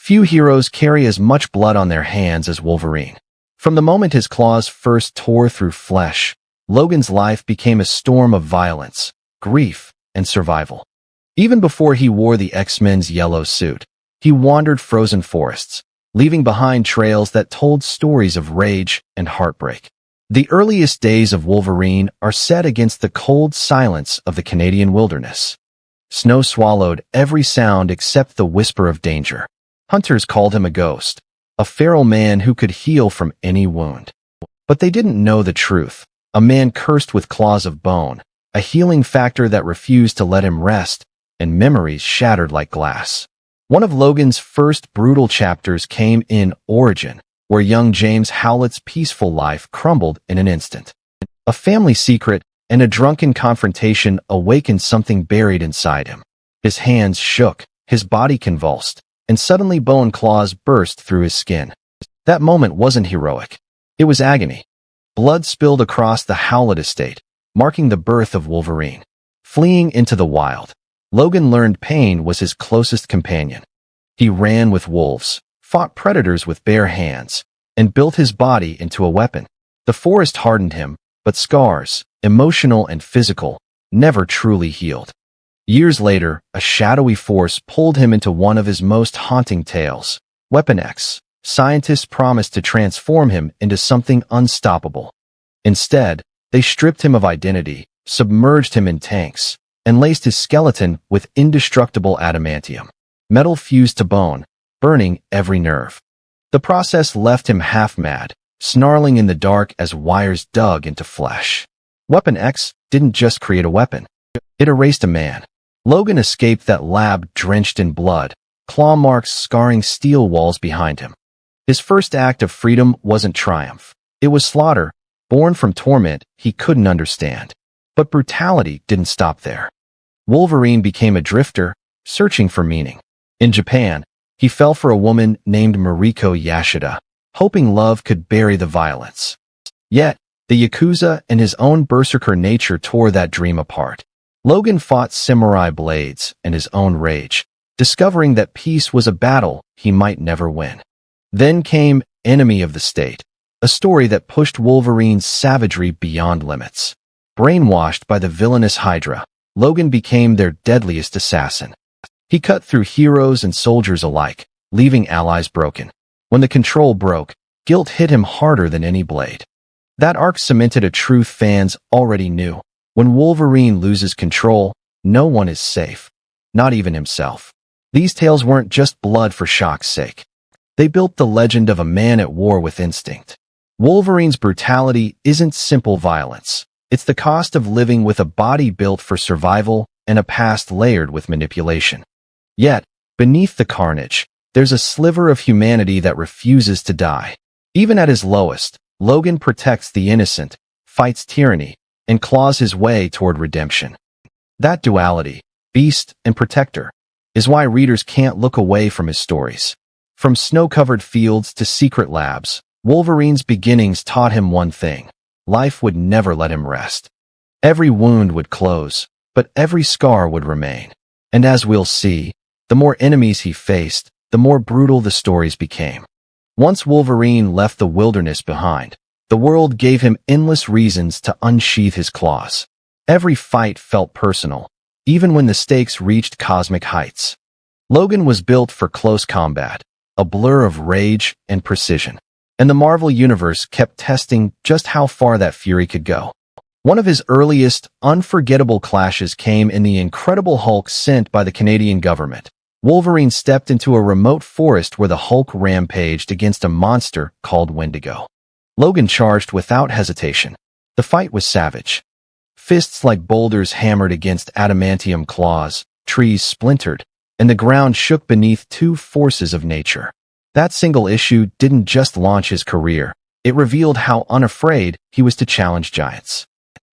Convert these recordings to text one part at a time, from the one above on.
Few heroes carry as much blood on their hands as Wolverine. From the moment his claws first tore through flesh, Logan's life became a storm of violence, grief, and survival. Even before he wore the X-Men's yellow suit, he wandered frozen forests, leaving behind trails that told stories of rage and heartbreak. The earliest days of Wolverine are set against the cold silence of the Canadian wilderness. Snow swallowed every sound except the whisper of danger. Hunters called him a ghost, a feral man who could heal from any wound. But they didn't know the truth. A man cursed with claws of bone, a healing factor that refused to let him rest, and memories shattered like glass. One of Logan's first brutal chapters came in Origin, where young James Howlett's peaceful life crumbled in an instant. A family secret and a drunken confrontation awakened something buried inside him. His hands shook, his body convulsed, and suddenly bone claws burst through his skin. That moment wasn't heroic. It was agony. Blood spilled across the Howlett estate, marking the birth of Wolverine. Fleeing into the wild, Logan learned pain was his closest companion. He ran with wolves, fought predators with bare hands, and built his body into a weapon. The forest hardened him, but scars, emotional and physical, never truly healed. Years later, a shadowy force pulled him into one of his most haunting tales. Weapon X. Scientists promised to transform him into something unstoppable. Instead, they stripped him of identity, submerged him in tanks, and laced his skeleton with indestructible adamantium. Metal fused to bone, burning every nerve. The process left him half-mad, snarling in the dark as wires dug into flesh. Weapon X didn't just create a weapon. It erased a man. Logan escaped that lab drenched in blood, claw marks scarring steel walls behind him. His first act of freedom wasn't triumph. It was slaughter, born from torment he couldn't understand. But brutality didn't stop there. Wolverine became a drifter, searching for meaning. In Japan, he fell for a woman named Mariko Yashida, hoping love could bury the violence. Yet, the Yakuza and his own berserker nature tore that dream apart. Logan fought samurai blades and his own rage, discovering that peace was a battle he might never win. Then came Enemy of the State, a story that pushed Wolverine's savagery beyond limits. Brainwashed by the villainous Hydra, Logan became their deadliest assassin. He cut through heroes and soldiers alike, leaving allies broken. When the control broke, guilt hit him harder than any blade. That arc cemented a truth fans already knew. When Wolverine loses control, no one is safe, not even himself. These tales weren't just blood for shock's sake. They built the legend of a man at war with instinct. Wolverine's brutality isn't simple violence. It's the cost of living with a body built for survival and a past layered with manipulation. Yet, beneath the carnage, there's a sliver of humanity that refuses to die. Even at his lowest, Logan protects the innocent, fights tyranny, and claws his way toward redemption. That duality, beast and protector, is why readers can't look away from his stories. From snow-covered fields to secret labs, Wolverine's beginnings taught him one thing: life would never let him rest. Every wound would close, but every scar would remain. And as we'll see, the more enemies he faced, the more brutal the stories became. Once Wolverine left the wilderness behind, the world gave him endless reasons to unsheath his claws. Every fight felt personal, even when the stakes reached cosmic heights. Logan was built for close combat, a blur of rage and precision. And the Marvel Universe kept testing just how far that fury could go. One of his earliest, unforgettable clashes came in the Incredible Hulk sent by the Canadian government. Wolverine stepped into a remote forest where the Hulk rampaged against a monster called Wendigo. Logan charged without hesitation. The fight was savage. Fists like boulders hammered against adamantium claws, trees splintered, and the ground shook beneath two forces of nature. That single issue didn't just launch his career, it revealed how unafraid he was to challenge giants.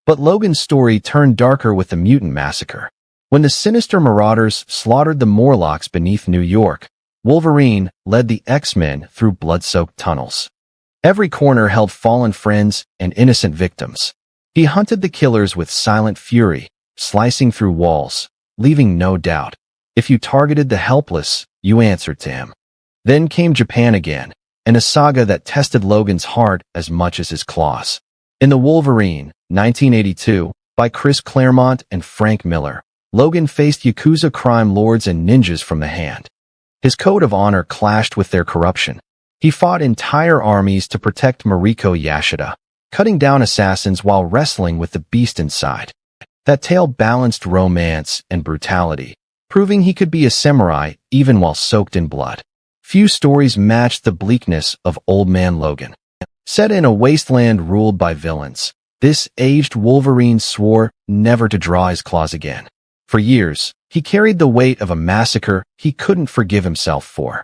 But Logan's story turned darker with the mutant massacre. When the sinister marauders slaughtered the Morlocks beneath New York, Wolverine led the X-Men through blood-soaked tunnels. Every corner held fallen friends and innocent victims. He hunted the killers with silent fury, slicing through walls, leaving no doubt. If you targeted the helpless, you answered to him. Then came Japan again, and a saga that tested Logan's heart as much as his claws. In The Wolverine, 1982, by Chris Claremont and Frank Miller, Logan faced Yakuza crime lords and ninjas from the hand. His code of honor clashed with their corruption. He fought entire armies to protect Mariko Yashida, cutting down assassins while wrestling with the beast inside. That tale balanced romance and brutality, proving he could be a samurai even while soaked in blood. Few stories matched the bleakness of Old Man Logan. Set in a wasteland ruled by villains, this aged Wolverine swore never to draw his claws again. For years, he carried the weight of a massacre he couldn't forgive himself for.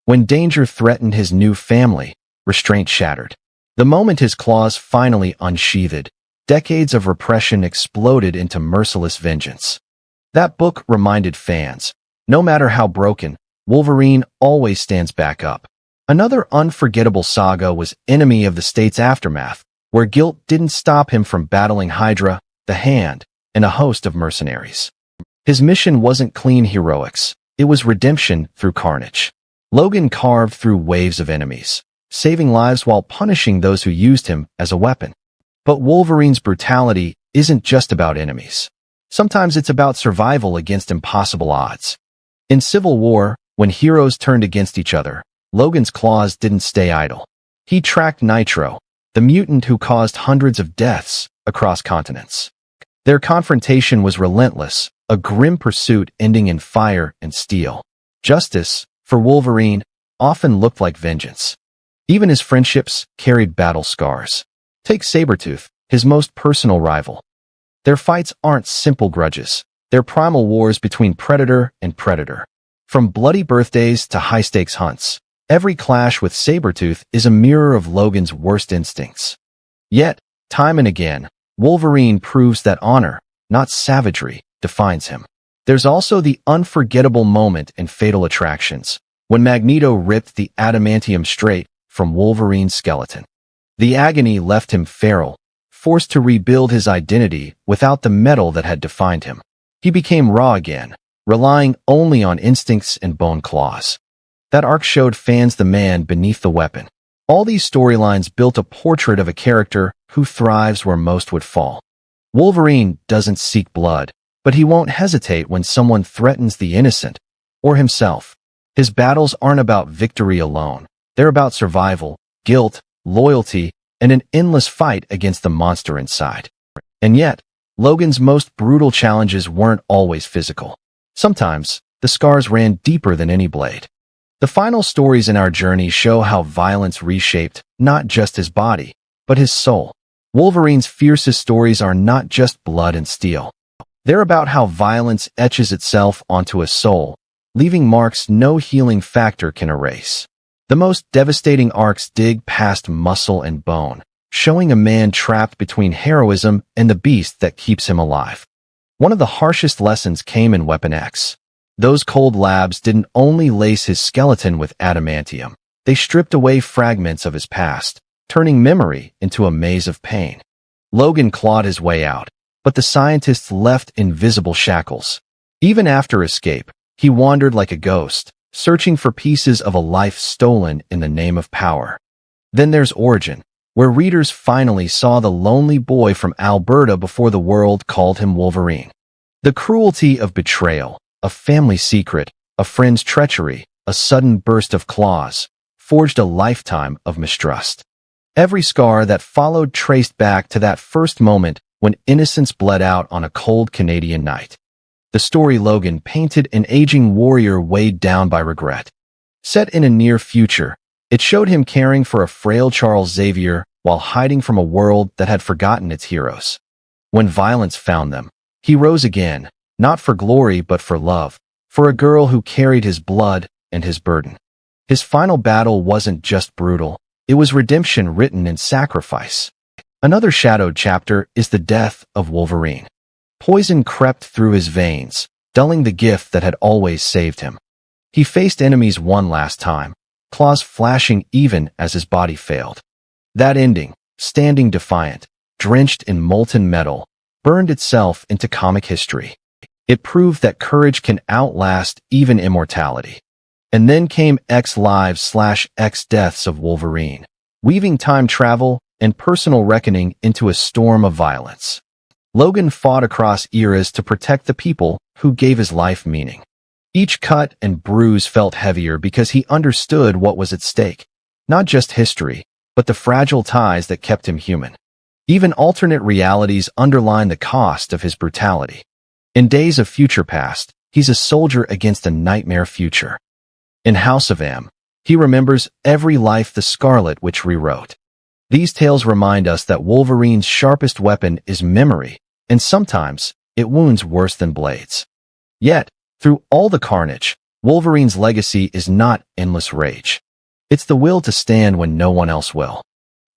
When danger threatened his new family, restraint shattered. The moment his claws finally unsheathed, decades of repression exploded into merciless vengeance. That book reminded fans, no matter how broken, Wolverine always stands back up. Another unforgettable saga was Enemy of the State's Aftermath, where guilt didn't stop him from battling Hydra, the Hand, and a host of mercenaries. His mission wasn't clean heroics, it was redemption through carnage. Logan carved through waves of enemies, saving lives while punishing those who used him as a weapon. But Wolverine's brutality isn't just about enemies. Sometimes it's about survival against impossible odds. In Civil War, when heroes turned against each other, Logan's claws didn't stay idle. He tracked Nitro, the mutant who caused hundreds of deaths across continents. Their confrontation was relentless, a grim pursuit ending in fire and steel. Justice, for Wolverine, often looked like vengeance. Even his friendships carried battle scars. Take Sabretooth, his most personal rival. Their fights aren't simple grudges. They're primal wars between predator and predator. From bloody birthdays to high-stakes hunts, every clash with Sabretooth is a mirror of Logan's worst instincts. Yet, time and again, Wolverine proves that honor, not savagery, defines him. There's also the unforgettable moment in Fatal Attractions, when Magneto ripped the adamantium straight from Wolverine's skeleton. The agony left him feral, forced to rebuild his identity without the metal that had defined him. He became raw again, relying only on instincts and bone claws. That arc showed fans the man beneath the weapon. All these storylines built a portrait of a character who thrives where most would fall. Wolverine doesn't seek blood, but he won't hesitate when someone threatens the innocent, or himself. His battles aren't about victory alone. They're about survival, guilt, loyalty, and an endless fight against the monster inside. And yet, Logan's most brutal challenges weren't always physical. Sometimes, the scars ran deeper than any blade. The final stories in our journey show how violence reshaped not just his body, but his soul. Wolverine's fiercest stories are not just blood and steel. They're about how violence etches itself onto a soul, leaving marks no healing factor can erase. The most devastating arcs dig past muscle and bone, showing a man trapped between heroism and the beast that keeps him alive. One of the harshest lessons came in Weapon X. Those cold labs didn't only lace his skeleton with adamantium, they stripped away fragments of his past, turning memory into a maze of pain. Logan clawed his way out, but the scientists left invisible shackles. Even after escape, he wandered like a ghost, searching for pieces of a life stolen in the name of power. Then there's Origin, where readers finally saw the lonely boy from Alberta before the world called him Wolverine. The cruelty of betrayal, a family secret, a friend's treachery, a sudden burst of claws, forged a lifetime of mistrust. Every scar that followed traced back to that first moment when innocence bled out on a cold Canadian night. The story Logan painted an aging warrior weighed down by regret. Set in a near future, it showed him caring for a frail Charles Xavier while hiding from a world that had forgotten its heroes. When violence found them, he rose again, not for glory but for love, for a girl who carried his blood and his burden. His final battle wasn't just brutal, it was redemption written in sacrifice. Another shadowed chapter is the death of Wolverine. Poison crept through his veins, dulling the gift that had always saved him. He faced enemies one last time, claws flashing even as his body failed. That ending, standing defiant, drenched in molten metal, burned itself into comic history. It proved that courage can outlast even immortality. And then came X Lives/X Deaths of Wolverine, weaving time travel and personal reckoning into a storm of violence. Logan fought across eras to protect the people who gave his life meaning. Each cut and bruise felt heavier because he understood what was at stake, not just history, but the fragile ties that kept him human. Even alternate realities underline the cost of his brutality. In Days of Future Past, he's a soldier against a nightmare future. In House of M, he remembers every life the Scarlet Witch rewrote. These tales remind us that Wolverine's sharpest weapon is memory, and sometimes it wounds worse than blades. Yet, through all the carnage, Wolverine's legacy is not endless rage. It's the will to stand when no one else will.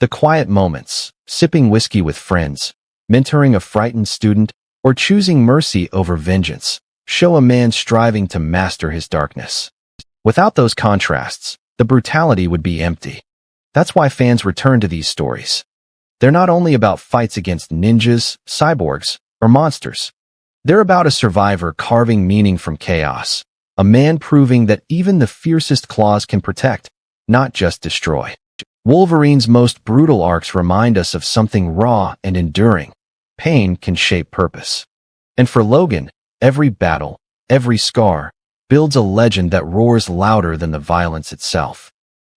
The quiet moments, sipping whiskey with friends, mentoring a frightened student, or choosing mercy over vengeance, show a man striving to master his darkness. Without those contrasts, the brutality would be empty. That's why fans return to these stories. They're not only about fights against ninjas, cyborgs, or monsters. They're about a survivor carving meaning from chaos, a man proving that even the fiercest claws can protect, not just destroy. Wolverine's most brutal arcs remind us of something raw and enduring. Pain can shape purpose. And for Logan, every battle, every scar, builds a legend that roars louder than the violence itself.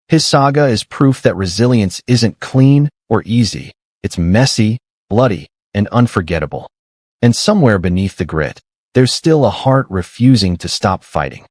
His saga is proof that resilience isn't clean or easy. It's messy, bloody, and unforgettable. And somewhere beneath the grit, there's still a heart refusing to stop fighting.